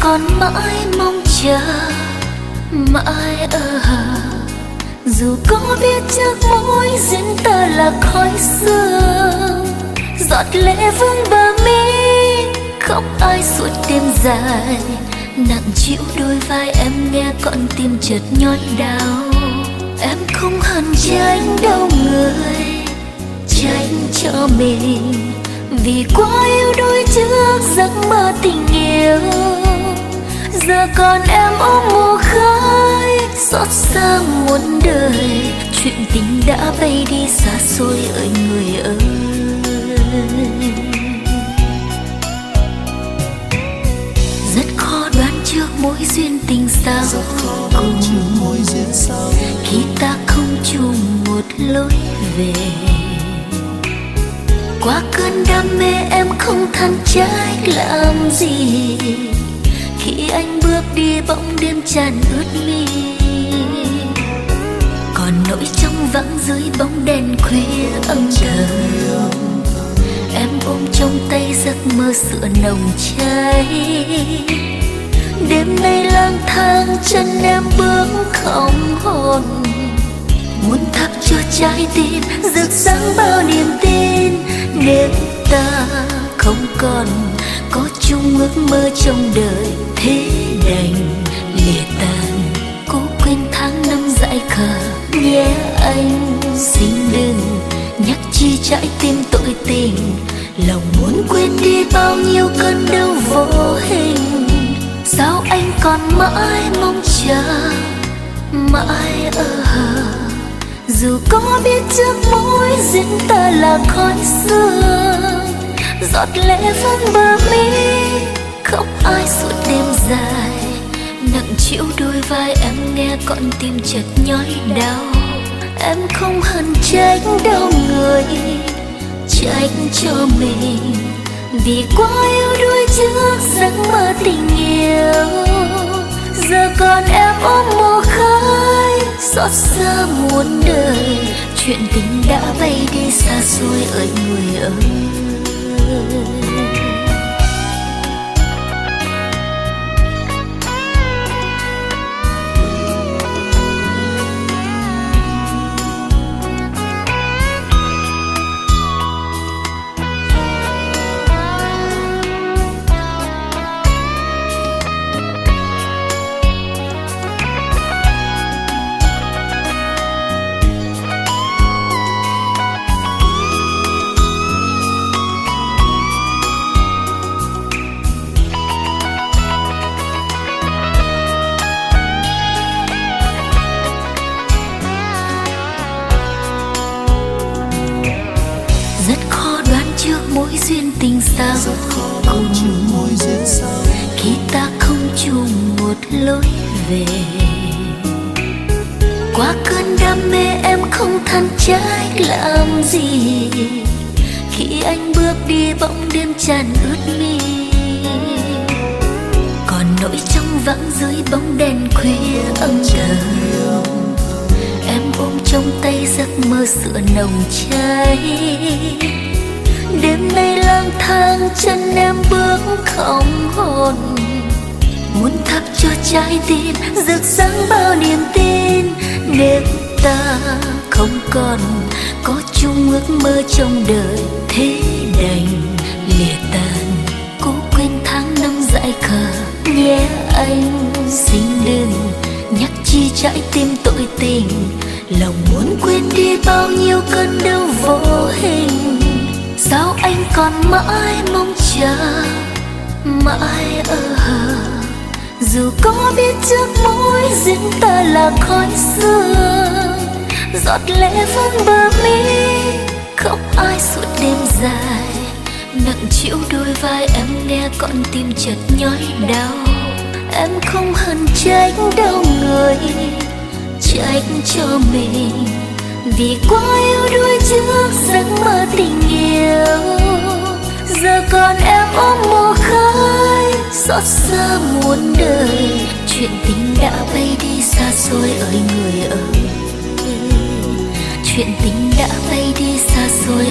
còn mãi mong chờ, mãi dù có biết trước mối duyên ta là khói sương, giọt lệ vương bờ mi khóc ai suốt đêm dài, nặng chịu đôi vai em nghe con tim chợt nhói đau. Em không hẳn tránh đâu người, tránh cho mình vì quá yêu đôi trước giấc mơ tình yêu. Giờ còn em ôm mùa khói xót xa muôn đời, chuyện tình đã bay đi xa xôi ơi người ơi. Rất khó đoán trước mối duyên tình sao cùng, khi ta không chung một lối về. Qua cơn đam mê em không than trách làm gì, khi anh bước đi bóng đêm tràn ướt mi. Còn nỗi trong vắng dưới bóng đèn khuya âm thầm, em ôm trong tay giấc mơ sữa nồng cháy. Đêm nay lang thang chân em bước không hồn, muốn thắp cho trái tim rực sáng bao niềm tin. Nếu ta không còn có chung ước mơ trong đời, thế đành lìa tàn cố quên tháng năm dại khờ nhé anh. Xin đừng nhắc chi trái tim tội tình, lòng muốn quên đi bao nhiêu cơn đau vô hình. Sao anh còn mãi mong chờ, mãi dù có biết trước mối duyên ta là khói sương, giọt lệ vương bờ mi khóc ai suốt đêm dài, nặng chịu đôi vai em nghe con tim chợt nhói đau. Em không hẳn tránh đâu người, tránh cho mình vì quá yêu đuôi trước giấc mơ tình yêu. Giờ còn em ôm mùa khói xót xa muôn đời, chuyện tình đã bay đi xa xôi ơi người ơi. Mối duyên tình sao cùng, khi ta không chung một lối về. Qua cơn đam mê em không than trách làm gì, khi anh bước đi bóng đêm tràn ướt mi. Còn nỗi trong vắng dưới bóng đèn khuya âm thầm, em ôm trong tay giấc mơ sữa nồng cháy. Đêm nay lang thang chân em bước không hồn, muốn thắp cho trái tim rực sáng bao niềm tin. Nếu ta không còn có chung ước mơ trong đời, thế đành lìa tàn cố quên tháng năm dại khờ nhé anh. Xin đừng nhắc chi trái tim tội tình, lòng muốn quên đi bao nhiêu cơn đau vô hình. Sao anh còn mãi mong chờ, mãi dù có biết trước mối duyên ta là khói sương, giọt lệ vương bờ mi khóc ai suốt đêm dài, nặng chịu đôi vai em nghe con tim chợt nhói đau. Em không hẳn tránh đâu người, tránh cho mình vì quá yêu đuôi trước giấc mơ tình yêu. Giờ còn em ôm mùa khói xót xa muôn đời, chuyện tình đã bay đi xa xôi ơi người ơi. Chuyện tình đã bay đi xa xôi